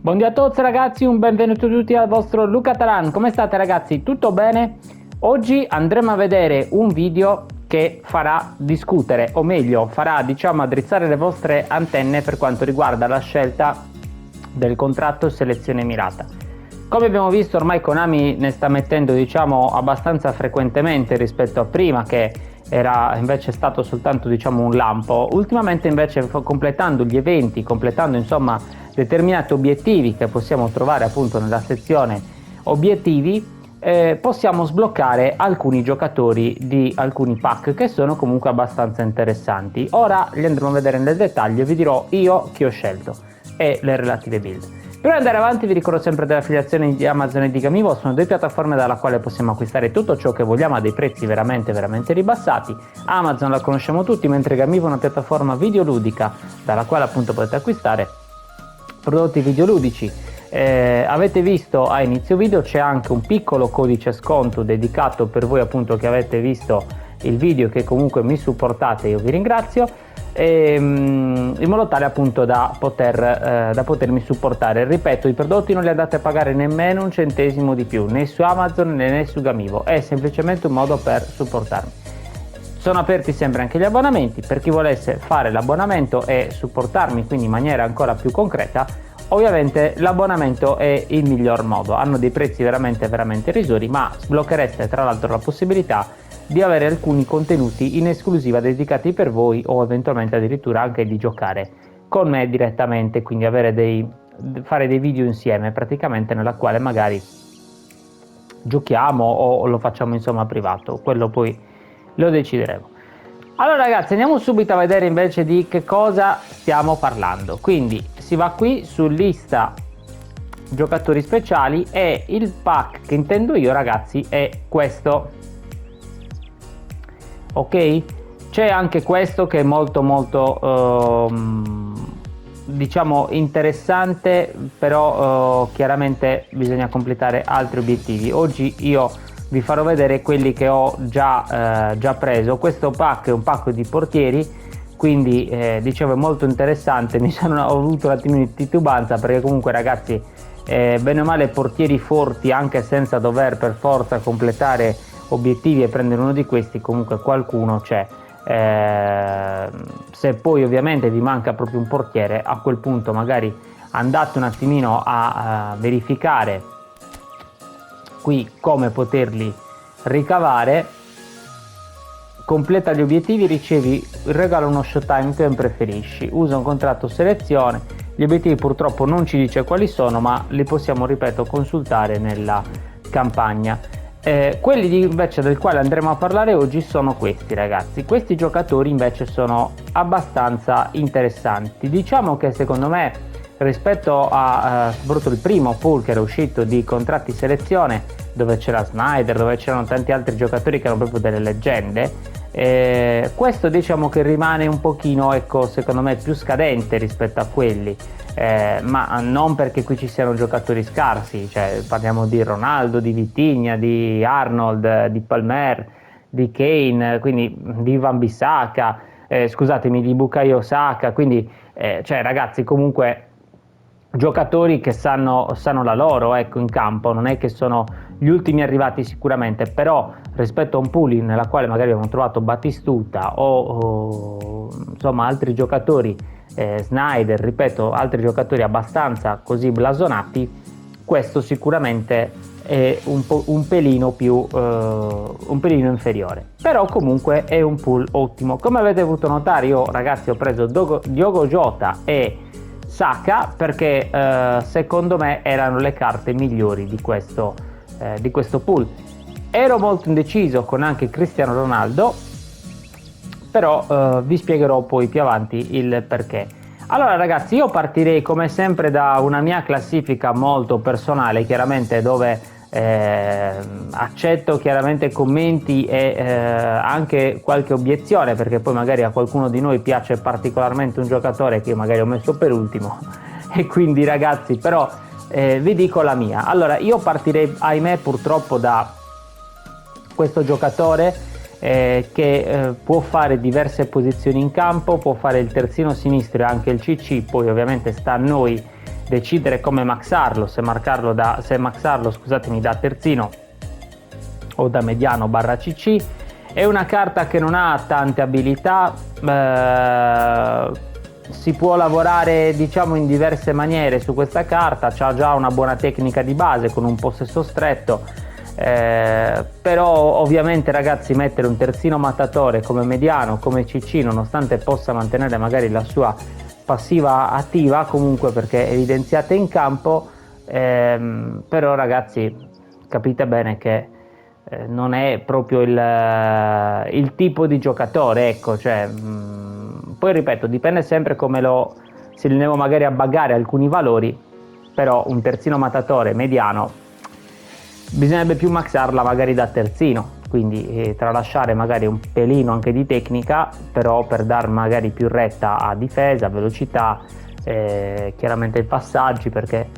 Buongiorno a tutti ragazzi, un benvenuto tutti al vostro Luca Taran. Come state ragazzi? Tutto bene? Oggi andremo a vedere un video che farà discutere, o meglio farà addrizzare le vostre antenne per quanto riguarda la scelta del contratto selezione mirata. Come abbiamo visto, ormai Konami ne sta mettendo abbastanza frequentemente rispetto a prima, che era invece stato soltanto un lampo. Ultimamente invece, completando gli eventi, completando determinati obiettivi che possiamo trovare appunto nella sezione obiettivi, possiamo sbloccare alcuni giocatori di alcuni pack che sono comunque abbastanza interessanti. Ora li andremo a vedere nel dettaglio e vi dirò io chi ho scelto e le relative build. Prima di andare avanti vi ricordo sempre dell'affiliazione di Amazon e di Gamivo. Sono due piattaforme dalla quale possiamo acquistare tutto ciò che vogliamo a dei prezzi veramente ribassati. Amazon la conosciamo tutti, mentre Gamivo è una piattaforma videoludica dalla quale appunto potete acquistare prodotti videoludici. Avete visto a inizio video c'è anche un piccolo codice sconto dedicato per voi appunto che avete visto il video, che comunque mi supportate, io vi ringrazio, in modo tale appunto da potermi supportare. Ripeto, i prodotti non li andate a pagare nemmeno un centesimo di più, né su Amazon né su Gamivo, è semplicemente un modo per supportarmi. Sono aperti sempre anche gli abbonamenti per chi volesse fare l'abbonamento e supportarmi quindi in maniera ancora più concreta. Ovviamente l'abbonamento è il miglior modo, hanno dei prezzi veramente irrisori, ma sblocchereste tra l'altro la possibilità di avere alcuni contenuti in esclusiva dedicati per voi, o eventualmente addirittura anche di giocare con me direttamente, quindi fare dei video insieme praticamente, nella quale magari giochiamo o lo facciamo privato, quello poi lo decideremo. Allora ragazzi, andiamo subito a vedere invece di che cosa stiamo parlando. Quindi si va qui su lista giocatori speciali e il pack che intendo io ragazzi è questo, ok? C'è anche questo che è molto interessante, però chiaramente bisogna completare altri obiettivi. Oggi io vi farò vedere quelli che ho già preso. Questo pack è un pack di portieri, quindi è molto interessante. Ho avuto un attimino di titubanza perché comunque ragazzi, bene o male portieri forti, anche senza dover per forza completare obiettivi e prendere uno di questi, comunque qualcuno c'è. Se poi ovviamente vi manca proprio un portiere, a quel punto magari andate un attimino a verificare qui come poterli ricavare. Completa gli obiettivi, ricevi il regalo uno showtime che preferisci, usa un contratto selezione. Gli obiettivi purtroppo non ci dice quali sono, ma li possiamo, ripeto, consultare nella campagna. Quelli invece del quale andremo a parlare oggi sono questi ragazzi. Questi giocatori invece sono abbastanza interessanti. Diciamo che secondo me, rispetto a soprattutto il primo pool che era uscito di contratti selezione, dove c'era Snyder, dove c'erano tanti altri giocatori che erano proprio delle leggende, questo che rimane un pochino, secondo me, più scadente rispetto a quelli, ma non perché qui ci siano giocatori scarsi, cioè parliamo di Ronaldo, di Vitinha, di Arnold, di Palmer, di Kane, quindi di Wan-Bissaka, di Bukayo Saka, quindi cioè ragazzi, comunque giocatori che sanno la loro in campo, non è che sono gli ultimi arrivati sicuramente, però rispetto a un pool nella quale magari abbiamo trovato Battistuta o altri giocatori, Snyder, ripeto, altri giocatori abbastanza così blasonati, questo sicuramente è un pelino inferiore, però comunque è un pool ottimo. Come avete potuto notare, io ragazzi ho preso Diogo Jota e Saka perché secondo me erano le carte migliori di questo pool. Ero molto indeciso con anche Cristiano Ronaldo, però vi spiegherò poi più avanti il perché. Allora ragazzi, io partirei come sempre da una mia classifica molto personale, chiaramente, dove accetto chiaramente commenti e anche qualche obiezione, perché poi magari a qualcuno di noi piace particolarmente un giocatore che io magari ho messo per ultimo e quindi ragazzi, però vi dico la mia. Allora io partirei, ahimè, purtroppo da questo giocatore che può fare diverse posizioni in campo, può fare il terzino sinistro e anche il CC, poi ovviamente sta a noi decidere come maxarlo, se maxarlo, scusatemi, da terzino o da mediano barra CC. È una carta che non ha tante abilità, si può lavorare diciamo in diverse maniere su questa carta, c'ha già una buona tecnica di base con un possesso stretto, però ovviamente ragazzi mettere un terzino mattatore come mediano, come CC, nonostante possa mantenere magari la sua passiva attiva comunque perché evidenziata in campo, però ragazzi capite bene che non è proprio il tipo di giocatore, ecco, cioè, poi ripeto, dipende sempre come se andiamo magari a buggare alcuni valori, però un terzino mattatore mediano bisognerebbe più maxarla magari da terzino, quindi tralasciare magari un pelino anche di tecnica, però per dar magari più retta a difesa, velocità, chiaramente i passaggi, perché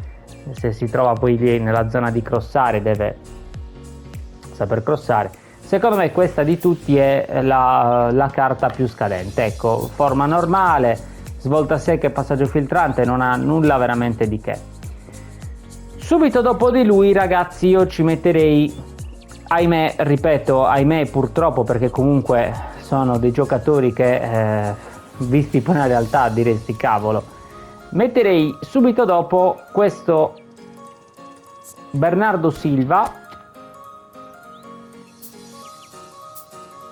se si trova poi lì nella zona di crossare deve saper crossare. Secondo me questa di tutti è la carta più scadente, ecco, forma normale, svolta secca e passaggio filtrante, non ha nulla veramente di che. Subito dopo di lui ragazzi io ci metterei, ahimè, ripeto, ahimè purtroppo, perché comunque sono dei giocatori che visti poi in realtà diresti cavolo, metterei subito dopo questo Bernardo Silva,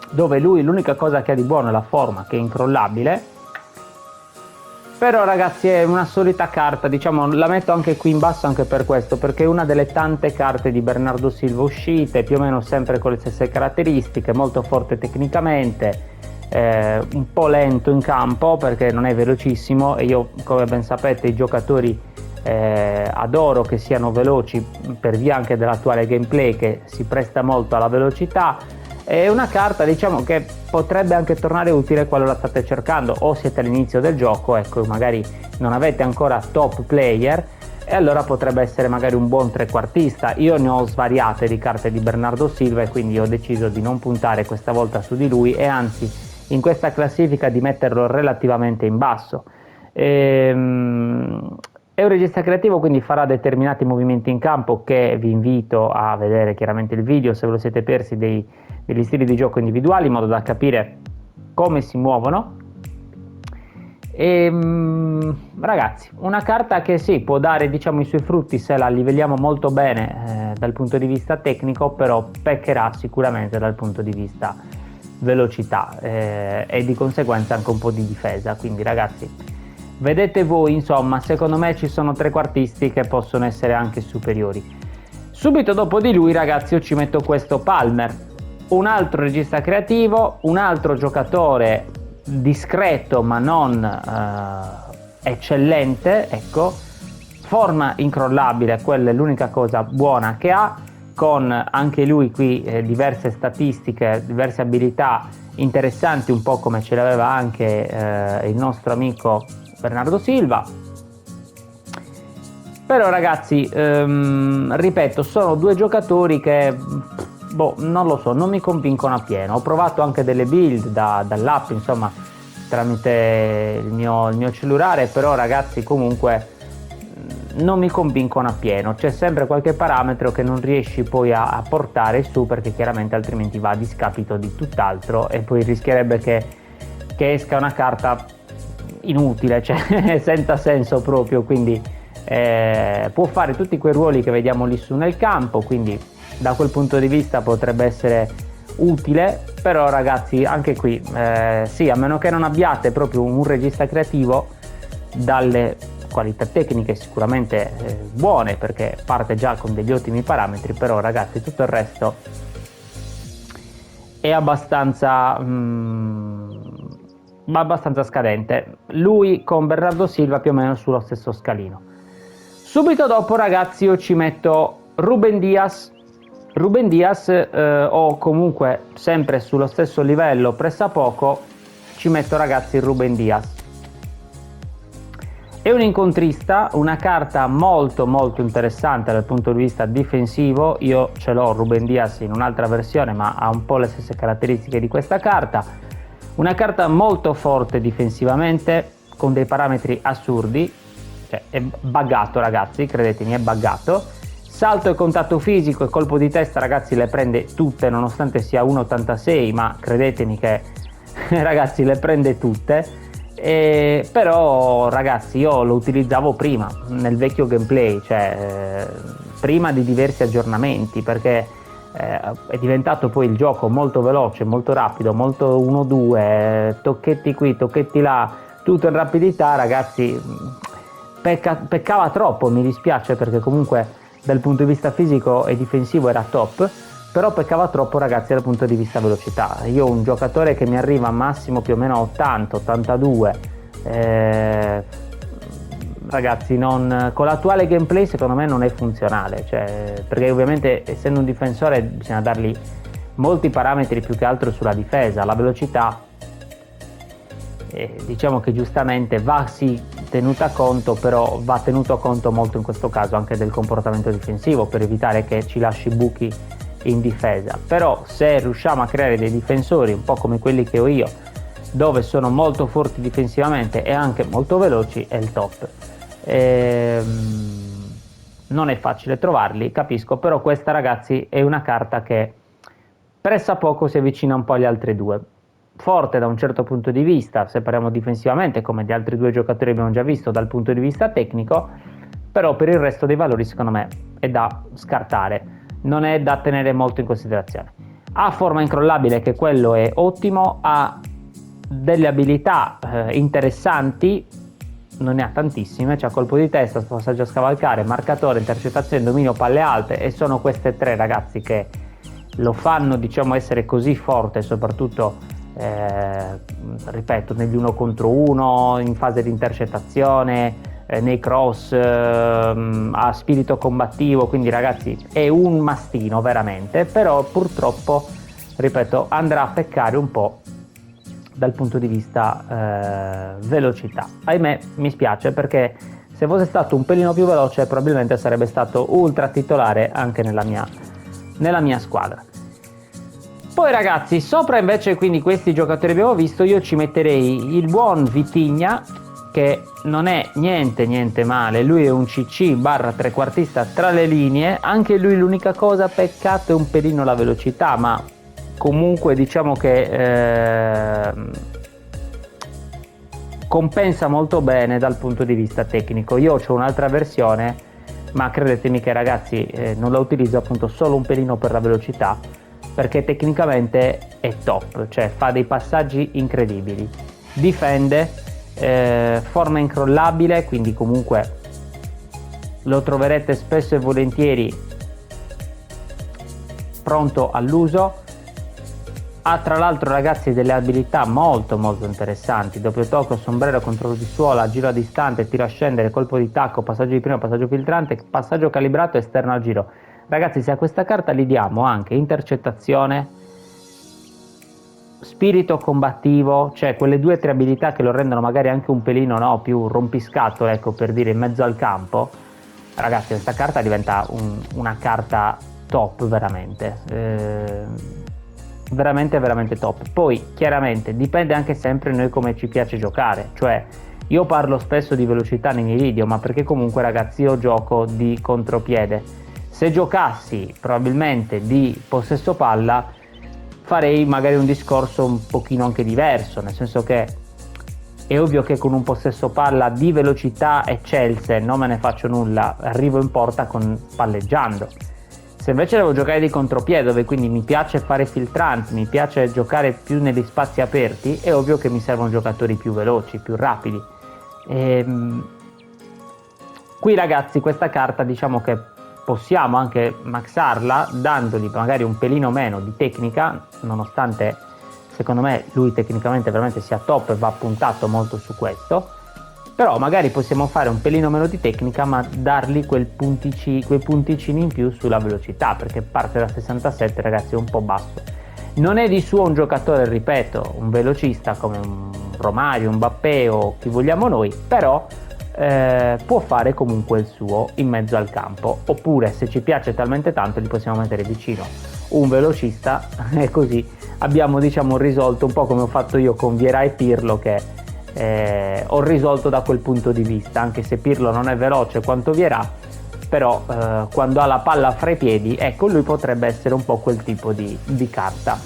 dove lui l'unica cosa che ha di buono è la forma, che è incrollabile, però ragazzi è una solita carta, diciamo, la metto anche qui in basso anche per questo, perché è una delle tante carte di Bernardo Silva uscite, più o meno sempre con le stesse caratteristiche, molto forte tecnicamente, un po' lento in campo perché non è velocissimo, e io, come ben sapete, i giocatori adoro che siano veloci per via anche dell'attuale gameplay che si presta molto alla velocità. È una carta diciamo che potrebbe anche tornare utile qualora state cercando o siete all'inizio del gioco, ecco, magari non avete ancora top player, e allora potrebbe essere magari un buon trequartista. Io ne ho svariate di carte di Bernardo Silva e quindi ho deciso di non puntare questa volta su di lui, e anzi in questa classifica di metterlo relativamente in basso. È un regista creativo, quindi farà determinati movimenti in campo che vi invito a vedere chiaramente il video se ve lo siete persi, degli stili di gioco individuali, in modo da capire come si muovono. Ragazzi, una carta che sì, può dare diciamo i suoi frutti se la livelliamo molto bene dal punto di vista tecnico, però peccherà sicuramente dal punto di vista velocità e di conseguenza anche un po' di difesa. Quindi ragazzi, vedete voi, insomma, secondo me ci sono trequartisti che possono essere anche superiori. Subito dopo di lui ragazzi io ci metto questo Palmer, un altro regista creativo, un altro giocatore discreto ma non eccellente, ecco, forma incrollabile, quella è l'unica cosa buona che ha, con anche lui qui diverse statistiche, diverse abilità interessanti, un po' come ce l'aveva anche il nostro amico Bernardo Silva. Però ragazzi, ripeto, sono due giocatori che non lo so, non mi convincono appieno. Ho provato anche delle build dall'app, insomma, tramite il mio cellulare, però ragazzi comunque non mi convincono appieno. C'è sempre qualche parametro che non riesci poi a portare su, perché chiaramente altrimenti va a discapito di tutt'altro e poi rischierebbe che esca una carta inutile, cioè senza senso proprio. Quindi può fare tutti quei ruoli che vediamo lì su nel campo, quindi da quel punto di vista potrebbe essere utile. Però ragazzi anche qui sì, a meno che non abbiate proprio un regista creativo dalle qualità tecniche sicuramente buone, perché parte già con degli ottimi parametri, però ragazzi tutto il resto è abbastanza scadente. Lui con Bernardo Silva più o meno sullo stesso scalino. Subito dopo ragazzi io ci metto Ruben Dias, o comunque sempre sullo stesso livello pressappoco ci metto ragazzi Ruben Dias. È un incontrista, una carta molto molto interessante dal punto di vista difensivo. Io ce l'ho Ruben Dias in un'altra versione, ma ha un po' le stesse caratteristiche di questa carta. Una carta molto forte difensivamente, con dei parametri assurdi, cioè è buggato ragazzi, credetemi, è buggato. Salto e contatto fisico e colpo di testa ragazzi le prende tutte, nonostante sia 1,86, ma credetemi che ragazzi le prende tutte. Però ragazzi io lo utilizzavo prima, nel vecchio gameplay, cioè prima di diversi aggiornamenti, perché è diventato poi il gioco molto veloce, molto rapido, molto 1-2, tocchetti qui, tocchetti là, tutto in rapidità ragazzi. Peccava troppo, mi dispiace, perché comunque dal punto di vista fisico e difensivo era top, però peccava troppo ragazzi dal punto di vista velocità. Io ho un giocatore che mi arriva massimo più o meno a 80, 82, ragazzi con l'attuale gameplay secondo me non è funzionale, cioè, perché ovviamente essendo un difensore bisogna dargli molti parametri più che altro sulla difesa, la velocità diciamo che giustamente va sì tenuta conto, però va tenuto conto molto in questo caso anche del comportamento difensivo per evitare che ci lasci buchi in difesa. Però se riusciamo a creare dei difensori un po' come quelli che ho io, dove sono molto forti difensivamente e anche molto veloci, è il top. Non è facile trovarli, capisco, però questa ragazzi è una carta che pressappoco si avvicina un po' agli altri due. Forte da un certo punto di vista, se parliamo difensivamente, come gli altri due giocatori abbiamo già visto dal punto di vista tecnico, però per il resto dei valori secondo me è da scartare, non è da tenere molto in considerazione. Ha forma incrollabile, che quello è ottimo, ha delle abilità interessanti, non ne ha tantissime, c'ha colpo di testa, passaggio a scavalcare, marcatore, intercettazione, dominio, palle alte, e sono queste tre ragazzi che lo fanno diciamo essere così forte, soprattutto ripeto negli 1 contro 1, in fase di intercettazione, nei cross, ha spirito combattivo, quindi ragazzi è un mastino veramente, però purtroppo ripeto andrà a peccare un po' dal punto di vista velocità. Ahimè, mi spiace, perché se fosse stato un pelino più veloce probabilmente sarebbe stato ultra titolare anche nella mia squadra. Poi ragazzi, sopra invece quindi questi giocatori abbiamo visto, io ci metterei il buon Vitinha, che non è niente male, lui è un CC barra trequartista tra le linee, anche lui l'unica cosa peccato è un pelino la velocità, ma comunque diciamo che compensa molto bene dal punto di vista tecnico. Io ho un'altra versione, ma credetemi che ragazzi non la utilizzo appunto solo un pelino per la velocità, perché tecnicamente è top, cioè fa dei passaggi incredibili, difende, forma incrollabile, quindi comunque lo troverete spesso e volentieri pronto all'uso. Ha tra l'altro ragazzi delle abilità molto interessanti: doppio tocco, sombrero, controllo di suola, giro a distante, tiro a scendere, colpo di tacco, passaggio di prima, passaggio filtrante, passaggio calibrato, esterno al giro. Ragazzi, se a questa carta gli diamo anche intercettazione, spirito combattivo, cioè quelle 2 o 3 abilità che lo rendono magari anche un pelino più rompiscatto, ecco, per dire, in mezzo al campo, ragazzi questa carta diventa una carta top veramente, veramente top. Poi chiaramente dipende anche sempre noi come ci piace giocare, cioè io parlo spesso di velocità nei miei video, ma perché comunque ragazzi io gioco di contropiede. Se giocassi probabilmente di possesso palla farei magari un discorso un pochino anche diverso, nel senso che è ovvio che con un possesso palla di velocità eccelse non me ne faccio nulla, arrivo in porta palleggiando. Se invece devo giocare di contropiede, dove quindi mi piace fare filtranti, mi piace giocare più negli spazi aperti, è ovvio che mi servono giocatori più veloci, più rapidi. Qui ragazzi questa carta diciamo che possiamo anche maxarla dandogli magari un pelino meno di tecnica, nonostante secondo me lui tecnicamente veramente sia top e va puntato molto su questo, però magari possiamo fare un pelino meno di tecnica ma dargli quei punticini in più sulla velocità, perché parte da 67 ragazzi è un po' basso. Non è di suo un giocatore, ripeto, un velocista come un Romario, un Mbappé o chi vogliamo noi, però può fare comunque il suo in mezzo al campo, oppure se ci piace talmente tanto gli possiamo mettere vicino un velocista e così abbiamo diciamo risolto un po' come ho fatto io con Vieira e Pirlo, che ho risolto da quel punto di vista, anche se Pirlo non è veloce quanto Vieira, però quando ha la palla fra i piedi, ecco, lui potrebbe essere un po' quel tipo di carta.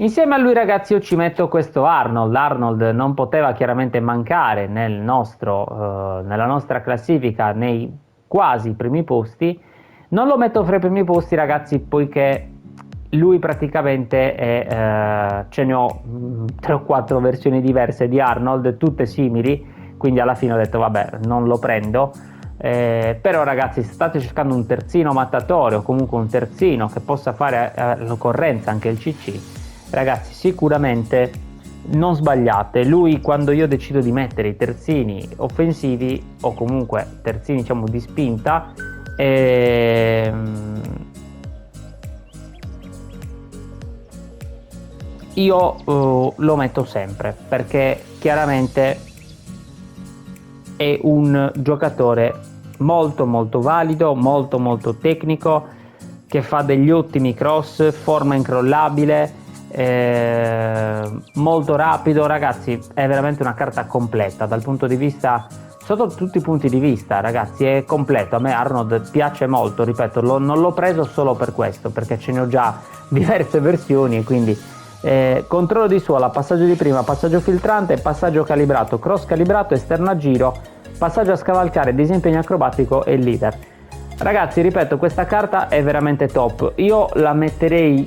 Insieme a lui, ragazzi, io ci metto questo Arnold. Arnold non poteva chiaramente mancare nella nostra classifica nei quasi primi posti. Non lo metto fra i primi posti, ragazzi, poiché lui praticamente ce ne ho 3 o 4 versioni diverse di Arnold, tutte simili, quindi alla fine ho detto vabbè, non lo prendo. Però ragazzi, se state cercando un terzino mattatore o comunque un terzino che possa fare all'occorrenza anche il CC, ragazzi, sicuramente non sbagliate. Lui, quando io decido di mettere i terzini offensivi o comunque terzini, diciamo, di spinta, io lo metto sempre, perché chiaramente è un giocatore molto molto valido, molto molto tecnico, che fa degli ottimi cross, forma incrollabile, molto rapido. Ragazzi, è veramente una carta completa dal punto di vista, sotto tutti i punti di vista, ragazzi, è completo. A me Arnold piace molto, ripeto, non l'ho preso solo per questo, perché ce ne ho già diverse versioni, e quindi controllo di suola, passaggio di prima, passaggio filtrante, passaggio calibrato, cross calibrato, esterno a giro, passaggio a scavalcare, disimpegno acrobatico e leader. Ragazzi, ripeto, questa carta è veramente top. Io la metterei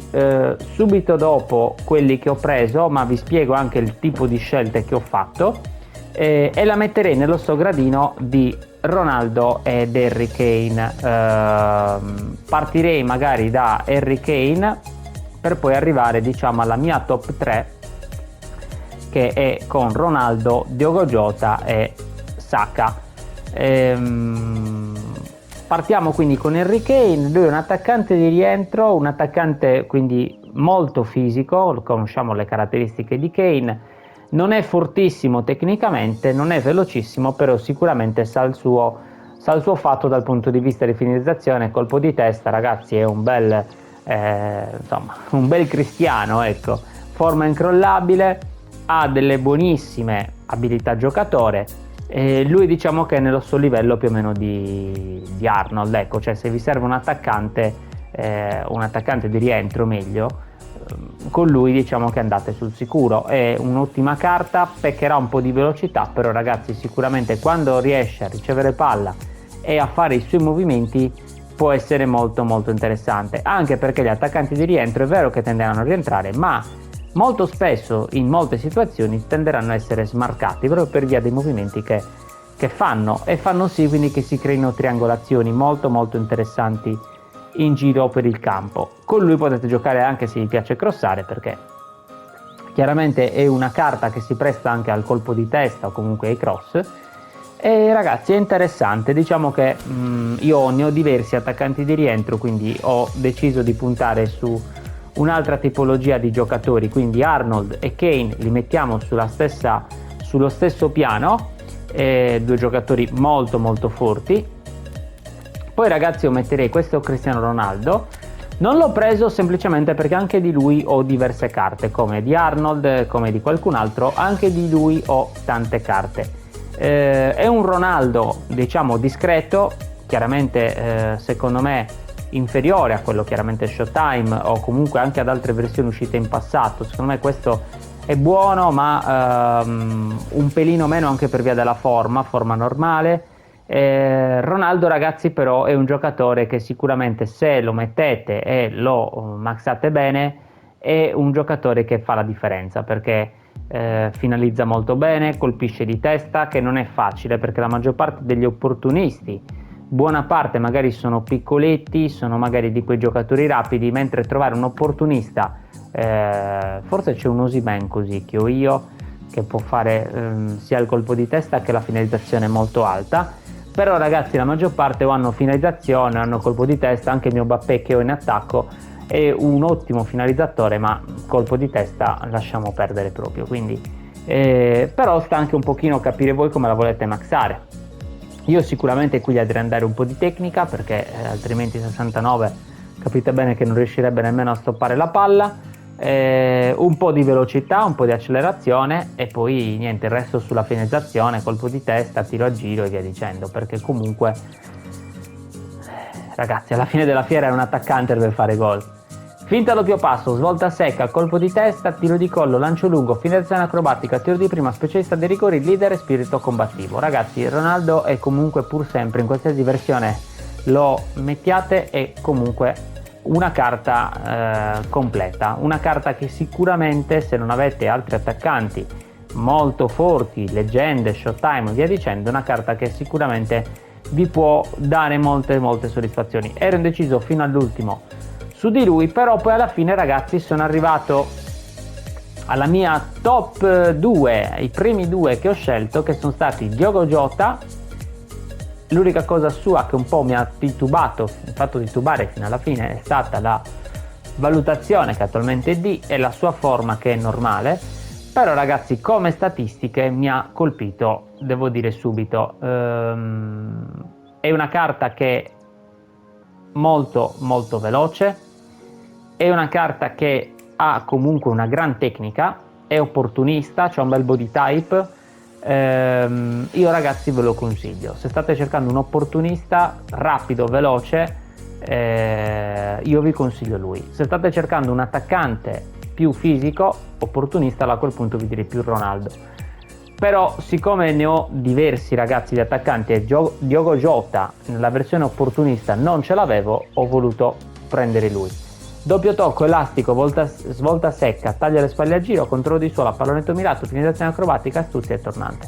subito dopo quelli che ho preso, ma vi spiego anche il tipo di scelte che ho fatto, e la metterei nello stesso gradino di Ronaldo ed Harry Kane. Partirei magari da Harry Kane per poi arrivare, diciamo, alla mia top 3, che è con Ronaldo, Diogo Jota e Saka. Partiamo quindi con Harry Kane. Lui è un attaccante di rientro, un attaccante quindi molto fisico, conosciamo le caratteristiche di Kane, non è fortissimo tecnicamente, non è velocissimo, però sicuramente sa il suo fatto dal punto di vista di finalizzazione. Colpo di testa, ragazzi, è un bel cristiano, ecco. Forma incrollabile, ha delle buonissime abilità giocatore. Lui, diciamo che è nello suo livello più o meno di Arnold, ecco. Cioè, se vi serve un attaccante di rientro meglio, con lui diciamo che andate sul sicuro. È un'ottima carta, peccherà un po' di velocità, però ragazzi, sicuramente quando riesce a ricevere palla e a fare i suoi movimenti può essere molto molto interessante, anche perché gli attaccanti di rientro è vero che tenderanno a rientrare, ma molto spesso in molte situazioni tenderanno a essere smarcati proprio per via dei movimenti che fanno, e fanno sì quindi che si creino triangolazioni molto molto interessanti in giro per il campo. Con lui potete giocare anche se vi piace crossare, perché chiaramente è una carta che si presta anche al colpo di testa o comunque ai cross. E ragazzi, è interessante. Diciamo che io ne ho diversi attaccanti di rientro, quindi ho deciso di puntare su un'altra tipologia di giocatori, quindi Arnold e Kane li mettiamo sullo stesso piano, due giocatori molto molto forti. Poi ragazzi, io metterei questo Cristiano Ronaldo. Non l'ho preso semplicemente perché anche di lui ho diverse carte, come di Arnold, come di qualcun altro, anche di lui ho tante carte. È un Ronaldo, diciamo, discreto, chiaramente secondo me inferiore a quello chiaramente Showtime o comunque anche ad altre versioni uscite in passato. Secondo me questo è buono, ma un pelino meno anche per via della forma normale. Ronaldo, ragazzi, però è un giocatore che sicuramente, se lo mettete e lo maxate bene, è un giocatore che fa la differenza, perché finalizza molto bene, colpisce di testa, che non è facile perché la maggior parte degli opportunisti, buona parte magari sono piccoletti, sono magari di quei giocatori rapidi, mentre trovare un opportunista, forse c'è un Osimhen così che ho io, che può fare sia il colpo di testa che la finalizzazione molto alta. Però ragazzi, la maggior parte o hanno finalizzazione, hanno colpo di testa. Anche il mio Mbappé, che ho in attacco, è un ottimo finalizzatore, ma colpo di testa lasciamo perdere proprio. Quindi però sta anche un pochino capire voi come la volete maxare. Io sicuramente qui gli andrei andare un po' di tecnica, perché altrimenti 69 capite bene che non riuscirebbe nemmeno a stoppare la palla. un po' di velocità, un po' di accelerazione e poi niente, il resto sulla finalizzazione, colpo di testa, tiro a giro e via dicendo, perché comunque ragazzi alla fine della fiera è un attaccante per fare gol. Finta doppio passo, svolta secca, colpo di testa, tiro di collo, lancio lungo, finalizzazione acrobatica, tiro di prima, specialista dei rigori, leader e spirito combattivo. Ragazzi, Ronaldo è comunque pur sempre, in qualsiasi versione lo mettiate, è comunque una carta completa, una carta che sicuramente, se non avete altri attaccanti molto forti, leggende, Showtime e via dicendo, una carta che sicuramente vi può dare molte soddisfazioni. Ero indeciso fino all'ultimo su di lui, però poi alla fine ragazzi sono arrivato alla mia top 2, i primi due che ho scelto, che sono stati Diogo Jota. L'unica cosa sua che un po' mi ha fatto titubare fino alla fine, è stata la valutazione, che attualmente è D, e la sua forma che è normale. Però ragazzi, come statistiche mi ha colpito, devo dire subito. È una carta che è molto veloce, è una carta che ha comunque una gran tecnica, è opportunista, c'ha un bel body type. Io ragazzi ve lo consiglio, se state cercando un opportunista rapido, veloce, io vi consiglio lui. Se state cercando un attaccante più fisico, opportunista, a quel punto vi direi più Ronaldo. Però siccome ne ho diversi ragazzi di attaccanti e Diogo Jota nella versione opportunista non ce l'avevo, ho voluto prendere lui. Doppio tocco, elastico, svolta secca, taglia le spalle a giro, controllo di suola, pallonetto mirato, finalizzazione acrobatica, astuzia e tornante.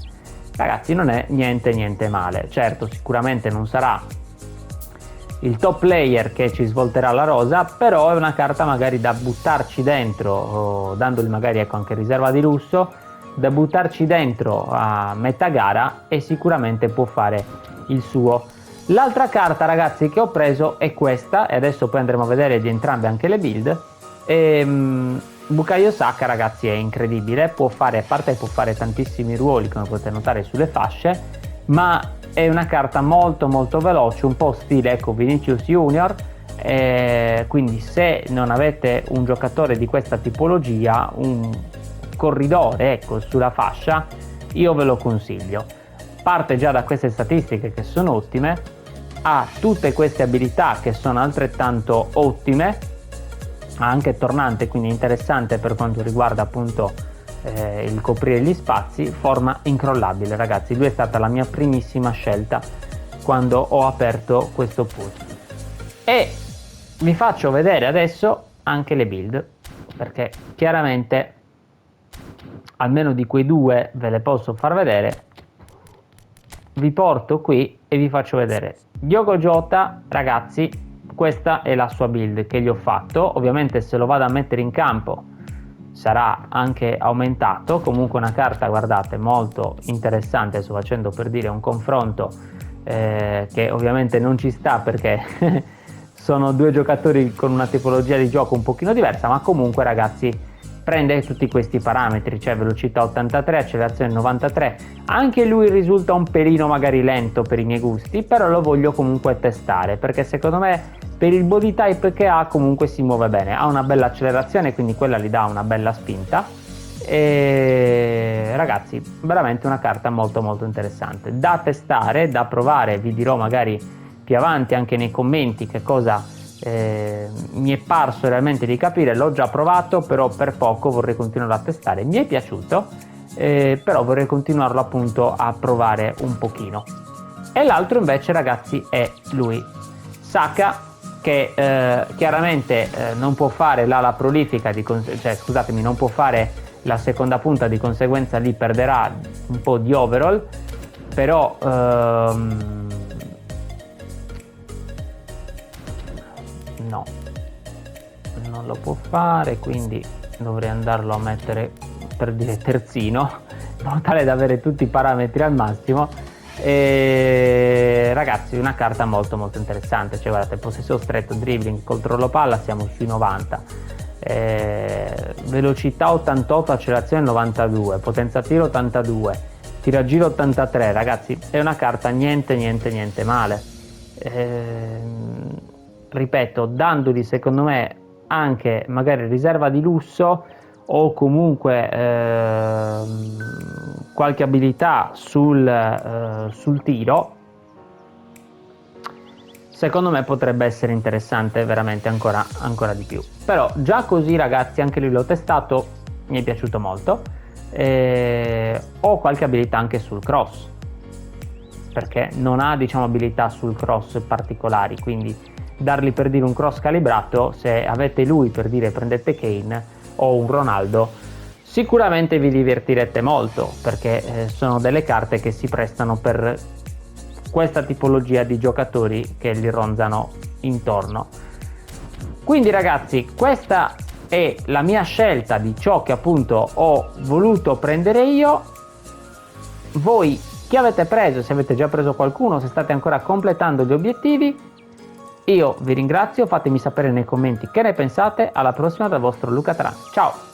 Ragazzi, non è niente male. Certo, sicuramente non sarà il top player che ci svolterà la rosa, però è una carta magari da buttarci dentro, dandogli magari anche riserva di lusso, da buttarci dentro a metà gara, e sicuramente può fare il suo. L'altra carta ragazzi che ho preso è questa, e adesso poi andremo a vedere di entrambe anche le build. Bukayo Saka ragazzi è incredibile, può fare tantissimi ruoli, come potete notare sulle fasce, ma è una carta molto veloce, un po' stile ecco Vinicius Junior, quindi se non avete un giocatore di questa tipologia, un corridore ecco sulla fascia, io ve lo consiglio. Parte già da queste statistiche che sono ottime, ha tutte queste abilità che sono altrettanto ottime, ha anche tornante, quindi interessante per quanto riguarda appunto il coprire gli spazi, forma incrollabile ragazzi. Lui è stata la mia primissima scelta quando ho aperto questo pool, e vi faccio vedere adesso anche le build, perché chiaramente almeno di quei due ve le posso far vedere. Vi porto qui e vi faccio vedere Diogo Jota ragazzi, questa è la sua build che gli ho fatto. Ovviamente se lo vado a mettere in campo sarà anche aumentato, comunque una carta guardate molto interessante. Sto facendo per dire un confronto che ovviamente non ci sta, perché sono due giocatori con una tipologia di gioco un pochino diversa, ma comunque ragazzi prende tutti questi parametri, cioè velocità 83, accelerazione 93. Anche lui risulta un pelino magari lento per i miei gusti, però lo voglio comunque testare, perché secondo me per il body type che ha comunque si muove bene, ha una bella accelerazione, quindi quella gli dà una bella spinta. E ragazzi, veramente una carta molto interessante da testare, da provare. Vi dirò magari più avanti anche nei commenti che cosa mi è parso realmente di capire. L'ho già provato, però per poco, vorrei continuare a testare. Mi è piaciuto, però vorrei continuarlo appunto a provare un pochino. E l'altro invece ragazzi è lui, Saka, che chiaramente non può fare l'ala prolifica, non può fare la seconda punta, di conseguenza lì perderà un po' di overall, però no, non lo può fare, quindi dovrei andarlo a mettere per dire terzino, in modo tale da avere tutti i parametri al massimo. E ragazzi, una carta molto interessante, cioè guardate, possesso stretto, dribbling, controllo palla, siamo sui 90, velocità 88, accelerazione 92, potenza tiro 82, tiragiro 83. Ragazzi, è una carta niente male. Ripeto, dandogli secondo me anche magari riserva di lusso o comunque qualche abilità sul tiro, secondo me potrebbe essere interessante veramente ancora di più. Però già così, ragazzi, anche lui l'ho testato, mi è piaciuto molto. Ho qualche abilità anche sul cross, perché non ha, diciamo, abilità sul cross particolari, quindi dargli, per dire, un cross calibrato, se avete lui, per dire, prendete Kane o un Ronaldo, sicuramente vi divertirete molto, perché sono delle carte che si prestano per questa tipologia di giocatori che gli ronzano intorno. Quindi, ragazzi, questa è la mia scelta di ciò che appunto ho voluto prendere io. Voi chi avete preso? Se avete già preso qualcuno, se state ancora completando gli obiettivi, io vi ringrazio, fatemi sapere nei commenti che ne pensate. Alla prossima dal vostro Luca Taran. Ciao!